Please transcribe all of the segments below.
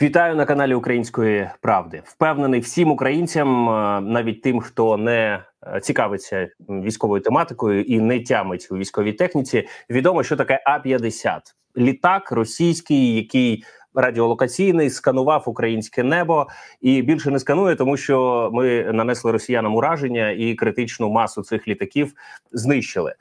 Вітаю на каналі Української правди. Впевнений, всім українцям, навіть тим, хто не цікавиться військовою тематикою і не тямить у військовій техніці, відомо, що таке А-50. Літак російський, який радіолокаційний, сканував українське небо і більше не сканує, тому що ми нанесли росіянам ураження і критичну масу цих літаків знищили.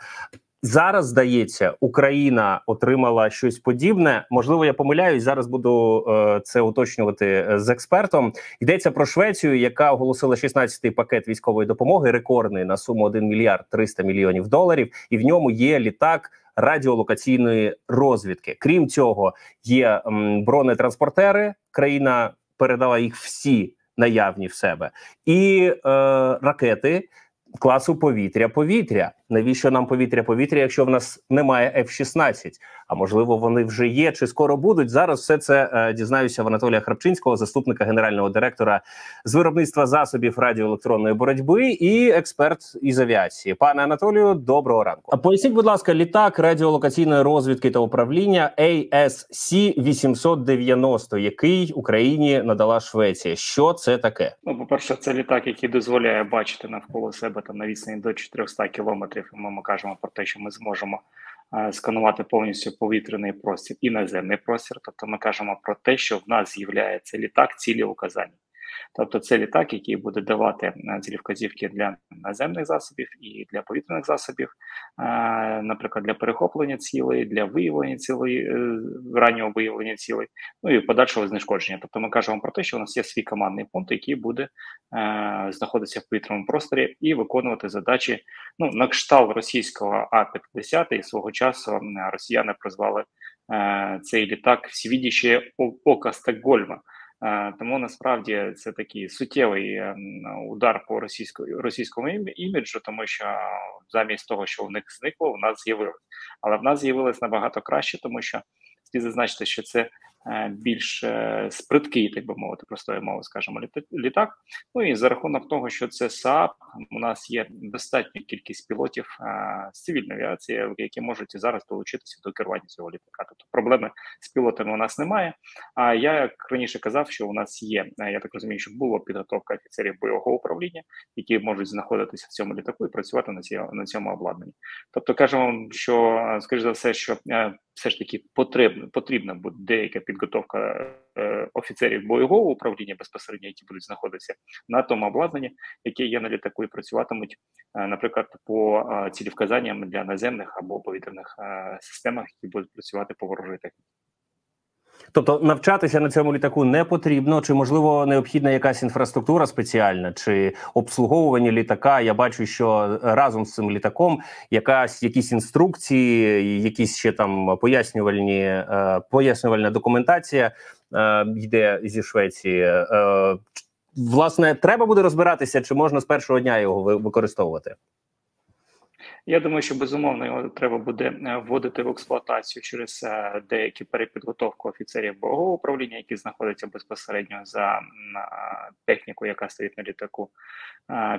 Зараз, здається, Україна отримала щось подібне. Можливо, я помиляюсь, зараз буду це уточнювати з експертом. Йдеться про Швецію, яка оголосила 16-й пакет військової допомоги, рекордний на суму 1 мільярд 300 мільйонів доларів, і в ньому є літак радіолокаційної розвідки. Крім цього, є бронетранспортери, країна передала їх всі наявні в себе, і ракети класу повітря-повітря. Навіщо нам повітря-повітря, якщо в нас немає F-16? А можливо, вони вже є чи скоро будуть? Зараз все це дізнаюся в Анатолія Храпчинського, заступника генерального директора з виробництва засобів радіоелектронної боротьби і експерт із авіації. Пане Анатолію, доброго ранку. А поясніть, будь ласка, літак радіолокаційної розвідки та управління AS-890, який Україні надала Швеція. Що це таке? Ну, по-перше, це літак, який дозволяє бачити навколо себе там на відстані до 400 кілометрів. Ми кажемо про те, що ми зможемо сканувати повністю повітряний простір і наземний простір. Тобто ми кажемо про те, що в нас з'являється літак цілі указання. Тобто це літак, який буде давати цілі вказівки для наземних засобів і для повітряних засобів, наприклад, для перехоплення цілей, для виявлення цілей, раннього виявлення цілей, ну і подальшого знешкодження. Тобто ми кажемо про те, що у нас є свій командний пункт, який буде знаходитися в повітряному просторі і виконувати задачі, ну, на кшталт російського А-50, і свого часу росіяни прозвали цей літак «Всевидящее око Стокгольма». Тому насправді це такий суттєвий удар по російському іміджу, тому що замість того, що в них зникло, в нас з'явилось. Але в нас з'явилось набагато краще, тому що слід зазначити, що це більш сприткий, так би мовити, простою мовою, скажімо, літак. Ну і за рахунок того, що це СААП, у нас є достатня кількість пілотів з цивільної авіації, які можуть і зараз долучитися до керування цього літака. Тобто проблеми з пілотами у нас немає. А я, як раніше казав, що у нас є, я так розумію, що була підготовка офіцерів бойового управління, які можуть знаходитися в цьому літаку і працювати на цьому обладнанні. Тобто кажемо, що, скоріш за все, що все ж таки потрібна буде деяка підготовка офіцерів бойового управління безпосередньо, які будуть знаходитися на тому обладнанні, яке є на літаку, і працюватимуть, наприклад, по цілевказанням для наземних або повітряних системах, які будуть працювати по ворожій техніці. Тобто навчатися на цьому літаку не потрібно? Чи, можливо, необхідна якась інфраструктура спеціальна, чи обслуговування літака? Я бачу, що разом з цим літаком якісь інструкції, якісь ще там пояснювальна документація йде зі Швеції. Власне, треба буде розбиратися, чи можна з першого дня його використовувати? Я думаю, що безумовно його треба буде вводити в експлуатацію через деякі перепідготовку офіцерів бойового управління, які знаходяться безпосередньо за техніку, яка стоїть на літаку.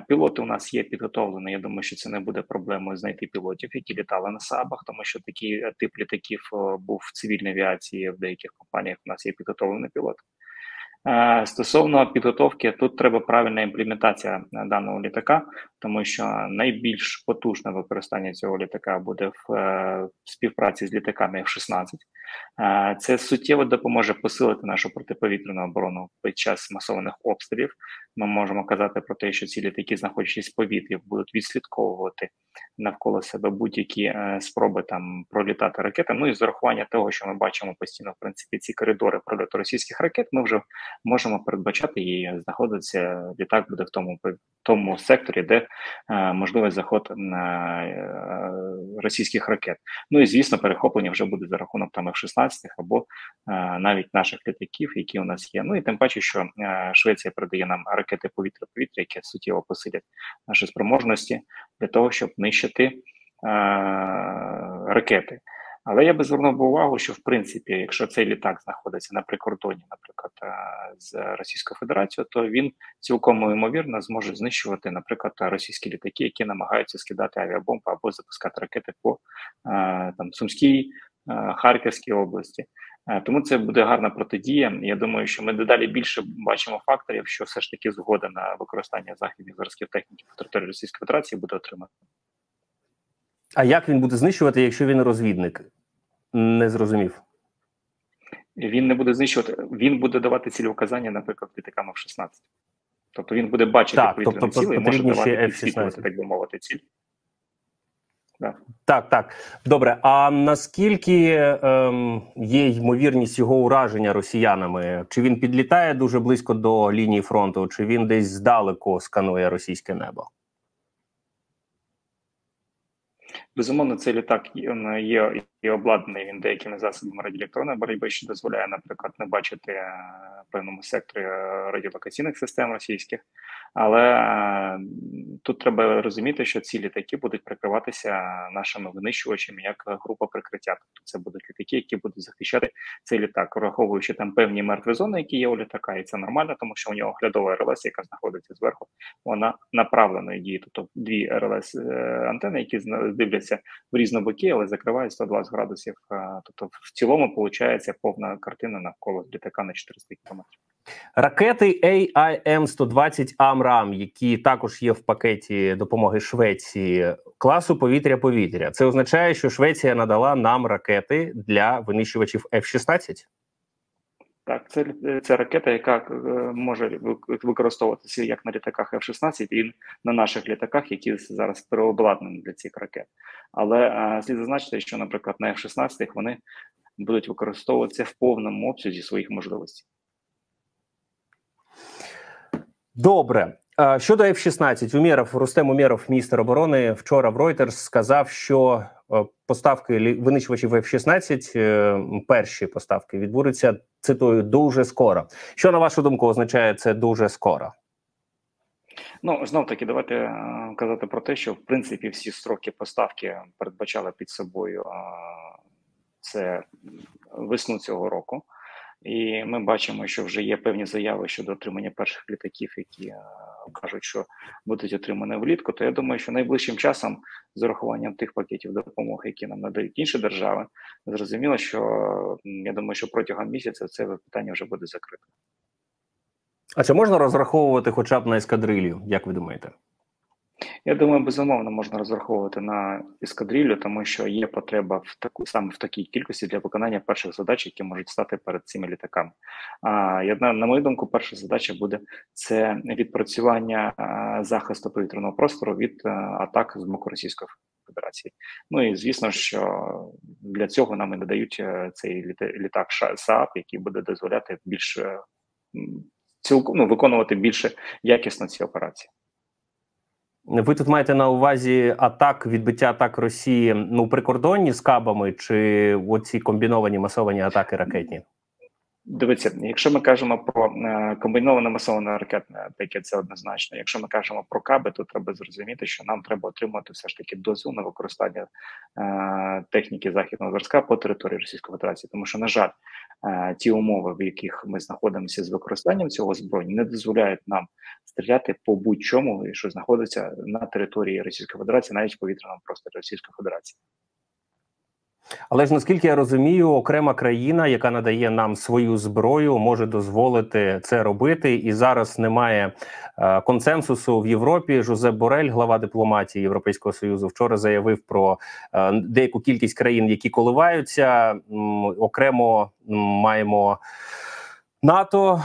Пілоти у нас є підготовлені. Я думаю, що це не буде проблемою знайти пілотів, які літали на СААБах, тому що такий тип літаків був в цивільній авіації, в деяких компаніях у нас є підготовлені пілоти. Стосовно підготовки, тут треба правильна імплементація даного літака, тому що найбільш потужне використання цього літака буде в співпраці з літаками F-16. Це суттєво допоможе посилити нашу протиповітряну оборону під час масованих обстрілів. Ми можемо казати про те, що ці літаки, знаходячись в повітрі, будуть відслідковувати навколо себе будь-які спроби там пролітати ракетами. Ну і з урахування того, що ми бачимо постійно, в принципі, ці коридори прольоту російських ракет, ми вже можемо передбачати, і знаходиться літак буде в тому секторі, де можливий заход російських ракет. Ну і, звісно, перехоплення вже буде за рахунок там F-16 або навіть наших літаків, які у нас є. Ну і тим паче, що Швеція передає нам ракети повітря-повітря, які суттєво посилять наші спроможності для того, щоб нищити ракети. Але я би звернув увагу, що в принципі, якщо цей літак знаходиться на прикордоні, наприклад, з Російською Федерацією, то він цілком ймовірно зможе знищувати, наприклад, російські літаки, які намагаються скидати авіабомби або запускати ракети по там Сумській, Харківській області. Тому це буде гарна протидія. Я думаю, що ми дедалі більше бачимо факторів, що все ж таки згода на використання західних зразків техніки по території Російської Федерації буде отримана. А як він буде знищувати, якщо він розвідник? Не зрозумів. Він не буде знищувати, він буде давати цілі указання, наприклад, літакам F-16. Тобто він буде бачити повітряні цілі і може давати підсвітлювати, так би мовити, ціль. Да. Так. Добре, а наскільки є ймовірність його ураження росіянами? Чи він підлітає дуже близько до лінії фронту, чи він десь здалеку сканує російське небо? Безумовно, цей літак є і обладнаний він деякими засобами радіоелектронної боротьби, що дозволяє, наприклад, не бачити в певному секторі радіолокаційних систем російських. Але тут треба розуміти, що ці літаки будуть прикриватися нашими винищувачами як група прикриття. Тобто це будуть літаки, які будуть захищати цей літак, враховуючи там певні мертві зони, які є у літака, і це нормально, тому що у нього оглядова РЛС, яка знаходиться зверху, вона направленої дії. Тобто дві РЛС антени, які дивляться в різні боки, але закривають 120 градусів. Тобто в цілому виходить повна картина навколо літака на 400 кілометрів. Ракети AIM-120 AMRAAM, які також є в пакеті допомоги Швеції, класу повітря-повітря. Це означає, що Швеція надала нам ракети для винищувачів F-16? Так, це ракета, яка може використовуватися як на літаках F-16 і на наших літаках, які зараз переобладнані для цих ракет. Але слід зазначити, що, наприклад, на F-16 вони будуть використовуватися в повному обсязі своїх можливостей. Добре. Щодо F-16, Рустем Умєров, міністр оборони, вчора в Reuters сказав, що поставки винищувачів F-16, перші поставки, відбудуться, цитую, дуже скоро. Що, на вашу думку, означає це дуже скоро? Ну, знов-таки, давайте казати про те, що, в принципі, всі строки поставки передбачали під собою це весну цього року. І ми бачимо, що вже є певні заяви щодо отримання перших літаків, які кажуть, що будуть отримані влітку. То я думаю, що найближчим часом, з урахуванням тих пакетів допомоги, які нам надають інші держави, зрозуміло, що я думаю, що протягом місяця це питання вже буде закрите. А чи можна розраховувати хоча б на ескадрилью, як ви думаєте? Я думаю, безумовно, можна розраховувати на ескадрилью, тому що є потреба саме в такій кількості для виконання перших задач, які можуть стати перед цими літаками. На мою думку, перша задача буде це відпрацювання захисту повітряного простору від атак з боку Російської Федерації. Ну і звісно, що для цього нам і надають цей літак СААП, який буде дозволяти виконувати більше якісно ці операції. Ви тут маєте на увазі відбиття атак Росії прикордонні з кабами, чи оці комбіновані масовані атаки ракетні? Дивіться, якщо ми кажемо про комбіноване масоване ракетне атаки, це однозначно. Якщо ми кажемо про каби, то треба зрозуміти, що нам треба отримати все ж таки дозвіл на використання техніки західного зразка по території Російської Федерації. Тому що, на жаль, ті умови, в яких ми знаходимося з використанням цього зброї, не дозволяють нам стріляти по будь-чому, що знаходиться на території Російської Федерації, навіть в повітряному просторі Російської Федерації. Але ж, наскільки я розумію, окрема країна, яка надає нам свою зброю, може дозволити це робити. І зараз немає консенсусу в Європі. Жозеп Борель, глава дипломатії Європейського Союзу, вчора заявив про деяку кількість країн, які коливаються. Окремо маємо НАТО,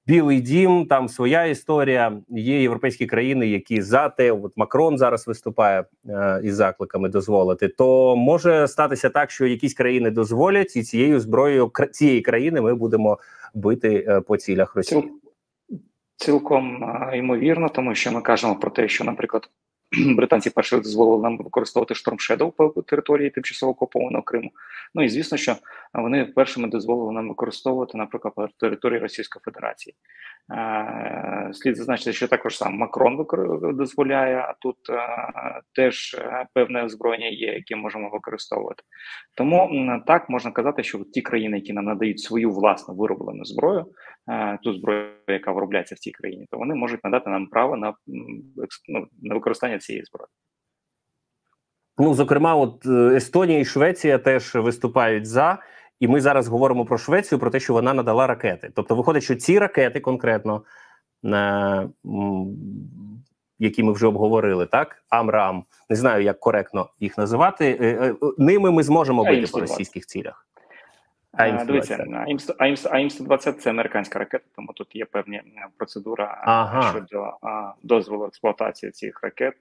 Білий дім, там своя історія. Є європейські країни, які за те, от Макрон зараз виступає із закликами дозволити, то може статися так, що якісь країни дозволять, і цією зброєю цієї країни ми будемо бити по цілях Росії. Цілком ймовірно, тому що ми кажемо про те, що, наприклад, британці перші дозволили нам використовувати Storm Shadow по території тимчасово окупованого Криму. Ну і звісно, що вони першими дозволили нам використовувати, наприклад, по території Російської Федерації. Слід зазначити, що також сам Макрон дозволяє, а тут теж певне озброєння є, яке можемо використовувати. Тому так, можна казати, що ті країни, які нам надають свою власну вироблену зброю, ту зброю, яка виробляється в цій країні, то вони можуть надати нам право на використання цієї зброї. Ну, зокрема, от Естонія і Швеція теж виступають за. І ми зараз говоримо про Швецію, про те, що вона надала ракети. Тобто виходить, що ці ракети конкретно, які ми вже обговорили, так? Амрам, не знаю, як коректно їх називати, ними ми зможемо бити по російських цілях. Дивіться, АІМ-120 – це американська ракета, тому тут є певні процедура щодо дозволу експлуатації цих ракет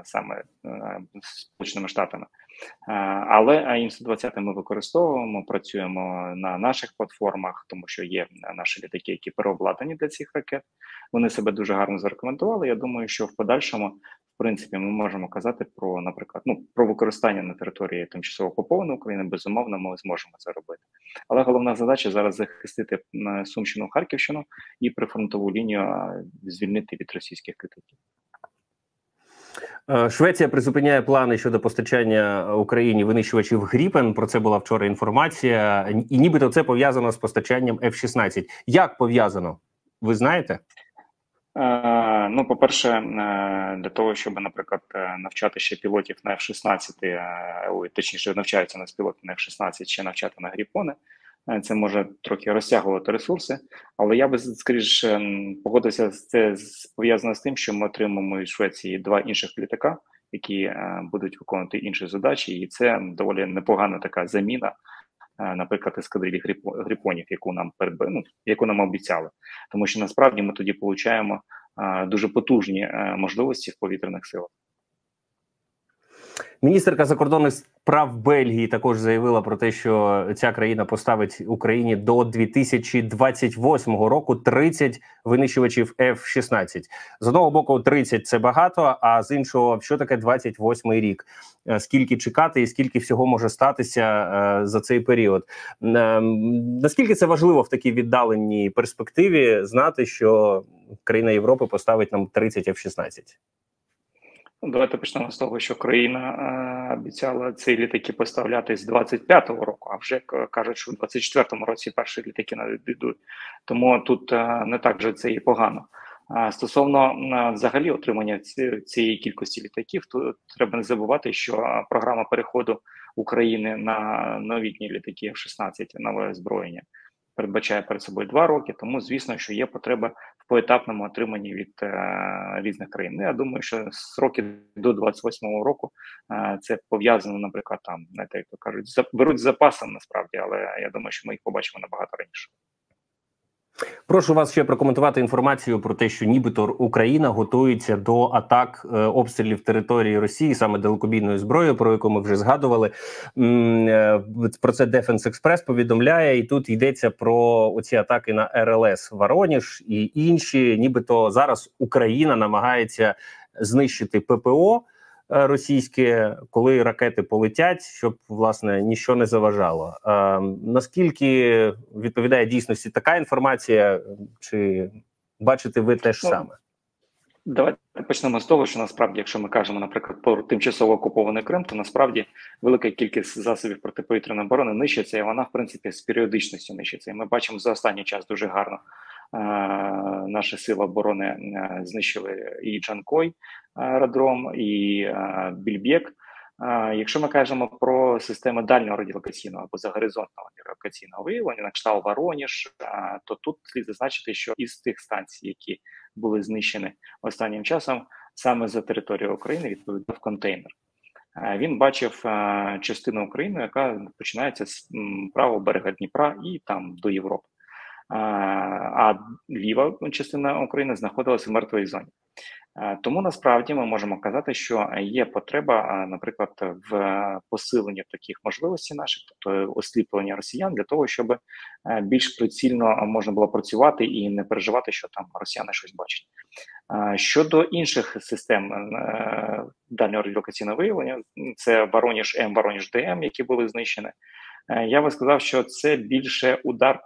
саме Сполученими Штатами. Але АІМ-120 ми використовуємо, працюємо на наших платформах, тому що є наші літаки, які переобладнані для цих ракет. Вони себе дуже гарно зарекомендували. Я думаю, що в подальшому, в принципі, ми можемо казати про, наприклад, про використання на території тимчасово окупованої України. Безумовно, ми зможемо це робити. Але головна задача зараз захистити Сумщину, Харківщину і прифронтову лінію звільнити від російських літаків. Швеція призупиняє плани щодо постачання Україні винищувачів Гріпен. Про це була вчора інформація. І нібито це пов'язано з постачанням F-16. Як пов'язано? Ви знаєте? Ну, по-перше, для того, щоб, наприклад, навчати ще пілотів на F-16, точніше, навчаються на пілотів на F-16, ще навчати на Гріпони, це може трохи розтягувати ресурси, але я би, скоріше, погодився з це пов'язано з тим, що ми отримаємо із Швеції 2 інших літака, які будуть виконувати інші задачі, і це доволі непогана така заміна, наприклад, ескадрилі Гріпонів, яку нам обіцяли. Тому що насправді ми тоді отримуємо дуже потужні можливості в повітряних силах. Міністерка закордонних справ Бельгії також заявила про те, що ця країна поставить Україні до 2028 року 30 винищувачів F-16. З одного боку, 30 – це багато, а з іншого, що таке 28-й рік? Скільки чекати і скільки всього може статися за цей період? Наскільки це важливо в такій віддаленій перспективі знати, що країна Європи поставить нам 30 F-16? Давайте почнемо з того, що країна обіцяла ці літаки поставляти з 25-го року, а вже кажуть, що в 24-му році перші літаки надійдуть. Тому тут не так же це і погано. Стосовно взагалі отримання цієї кількості літаків, то треба не забувати, що програма переходу України на новітні літаки F-16, нове озброєння, передбачає перед собою 2 роки, тому, звісно, що є потреба в поетапному отриманні від різних країн. Я думаю, що сроки до 28-го року це пов'язано, наприклад, там, знаєте, як то кажуть, беруть з запасом насправді, але я думаю, що ми їх побачимо набагато раніше. Прошу вас ще прокоментувати інформацію про те, що нібито Україна готується до атак обстрілів території Росії, саме далекобійною зброєю, про яку ми вже згадували. Про це Defense Express повідомляє, і тут йдеться про оці атаки на РЛС Вороніж і інші. Нібито зараз Україна намагається знищити ППО російське, коли ракети полетять, щоб, власне, ніщо не заважало. Наскільки відповідає дійсності така інформація, чи бачите ви те ж саме? Давайте почнемо з того, що насправді, якщо ми кажемо, наприклад, про тимчасово окупований Крим, то насправді велика кількість засобів протиповітряної оборони нищиться, і вона, в принципі, з періодичністю нищиться. І ми бачимо за останній час дуже гарно наші сили оборони знищили і Джанкой аеродром, і Більбек. Якщо ми кажемо про системи дальнього радіолокаційного або загоризонтного радіолокаційного виявлення, на кшталт Вороніж, то тут слід зазначити, що із тих станцій, які були знищені останнім часом, саме за територією України відповідав контейнер. Він бачив частину України, яка починається з правого берега Дніпра і там до Європи. А ліва частина України знаходилася в мертвій зоні. Тому насправді ми можемо казати, що є потреба, наприклад, в посиленні таких можливостей наших, тобто осліплення росіян, для того, щоб більш прицільно можна було працювати і не переживати, що там росіяни щось бачать. Щодо інших систем дальнього радіолокаційного виявлення, це Вороніж-М, Вороніж-ДМ, які були знищені. Я би сказав, що це більше удар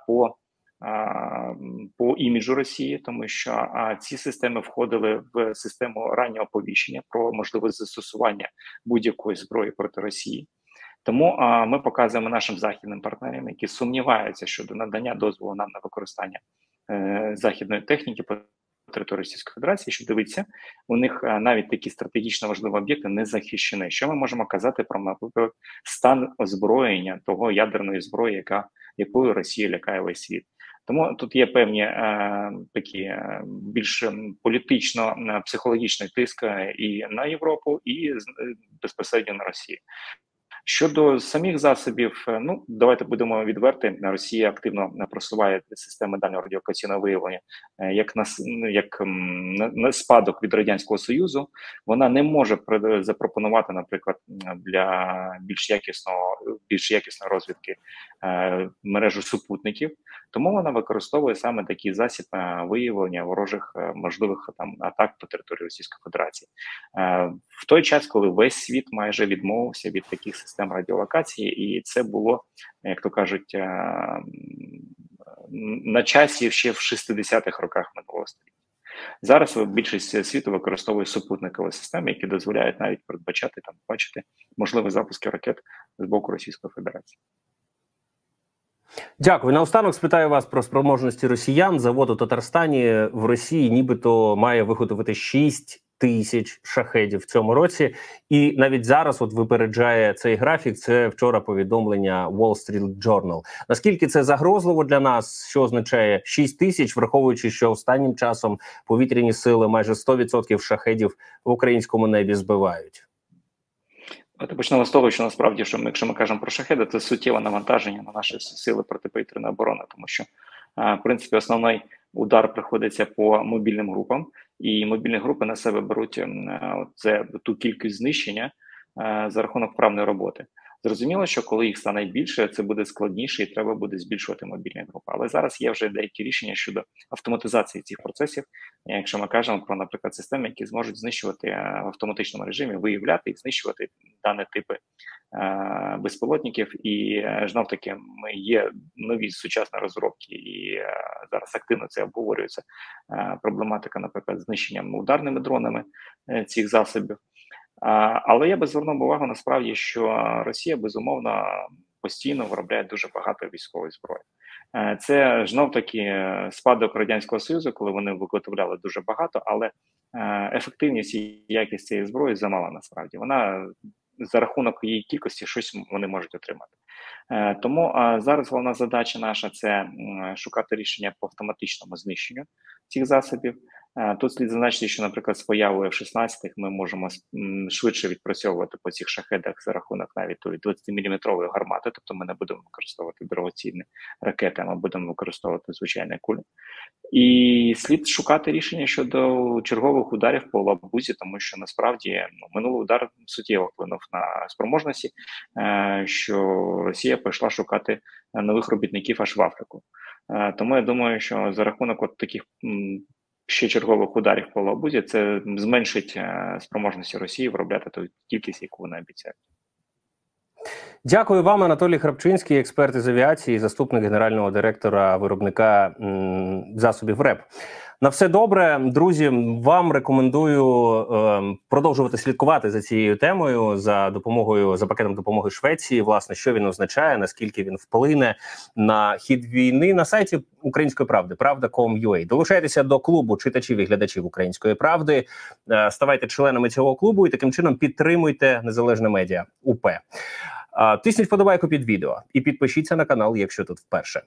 по іміджу Росії, тому що ці системи входили в систему раннього оповіщення про можливість застосування будь-якої зброї проти Росії. Тому ми показуємо нашим західним партнерам, які сумніваються щодо надання дозволу нам на використання західної техніки, території Російської Федерації, що дивиться, у них навіть такі стратегічно важливі об'єкти не захищені. Що ми можемо казати про, наприклад, стан озброєння того ядерної зброї, якою Росія лякає весь світ? Тому тут є певні такі більш політично-психологічний тиск і на Європу, і безпосередньо на Росію. Щодо самих засобів, ну давайте будемо відверти. Росія активно просуває системи дальнього радіолокаційного виявлення як на спадок від Радянського Союзу. Вона не може запропонувати, наприклад, для більш якісної розвідки мережу супутників. Тому вона використовує саме такий засіб виявлення ворожих можливих атак по території Російської Федерації. В той час, коли весь світ майже відмовився від таких систем радіолокації, і це було, як то кажуть, на часі ще в 60-х роках минулого століття. Зараз більшість світу використовує супутникові системи, які дозволяють навіть передбачати, бачити можливі запуски ракет з боку Російської Федерації. Дякую. Наостанок спитаю вас про спроможності росіян. Завод у Татарстані в Росії нібито має виготовити 6 тисяч шахедів в цьому році. І навіть зараз випереджає цей графік. Це вчора повідомлення Wall Street Journal. Наскільки це загрозливо для нас? Що означає 6 тисяч, враховуючи, що останнім часом повітряні сили майже 100% шахедів в українському небі збивають? Почнемо з того, що насправді, якщо ми кажемо про шахеди, це суттєве навантаження на наші сили протиповітряної оборони, тому що, в принципі, основний удар приходиться по мобільним групам, і мобільні групи на себе беруть ту кількість знищення за рахунок вправної роботи. Зрозуміло, що коли їх стане більше, це буде складніше і треба буде збільшувати мобільні групи. Але зараз є вже деякі рішення щодо автоматизації цих процесів, якщо ми кажемо про, наприклад, системи, які зможуть знищувати в автоматичному режимі, виявляти і знищувати дані типи безпілотників. І знов-таки є нові сучасні розробки, і зараз активно це обговорюється. Проблематика, наприклад, знищенням ударними дронами цих засобів. Але я би звернув увагу насправді, що Росія, безумовно, постійно виробляє дуже багато військової зброї. Це знов-таки спадок Радянського Союзу, коли вони виготовляли дуже багато, але ефективність і якість цієї зброї замала насправді. Вона за рахунок її кількості щось вони можуть отримати. Тому зараз головна задача наша – це шукати рішення по автоматичному знищенню цих засобів. Тут слід зазначити, що, наприклад, з появою F-16 ми можемо швидше відпрацьовувати по цих шахедах за рахунок навіть 20-мм гармати, тобто ми не будемо використовувати дорогоцінні ракети, а ми будемо використовувати звичайні кулі. І слід шукати рішення щодо чергових ударів по Лабузі, тому що насправді минулий удар суттєво вплинув на спроможності, що Росія пішла шукати нових робітників аж в Африку. Тому я думаю, що за рахунок таких ще чергових ударів по Лабузі це зменшить спроможності Росії виробляти ту кількість, яку вони обіцяють. Дякую вам, Анатолій Храпчинський, експерт із авіації, заступник генерального директора виробника засобів РЕП. На все добре, друзі. Вам рекомендую продовжувати слідкувати за цією темою, за пакетом допомоги Швеції. Власне, що він означає, наскільки він вплине на хід війни на сайті Української правди, правда.com.ua. Долучайтеся до клубу читачів і глядачів Української правди, ставайте членами цього клубу і таким чином підтримуйте незалежне медіа УП. Тисніть вподобайку під відео і підпишіться на канал, якщо тут вперше.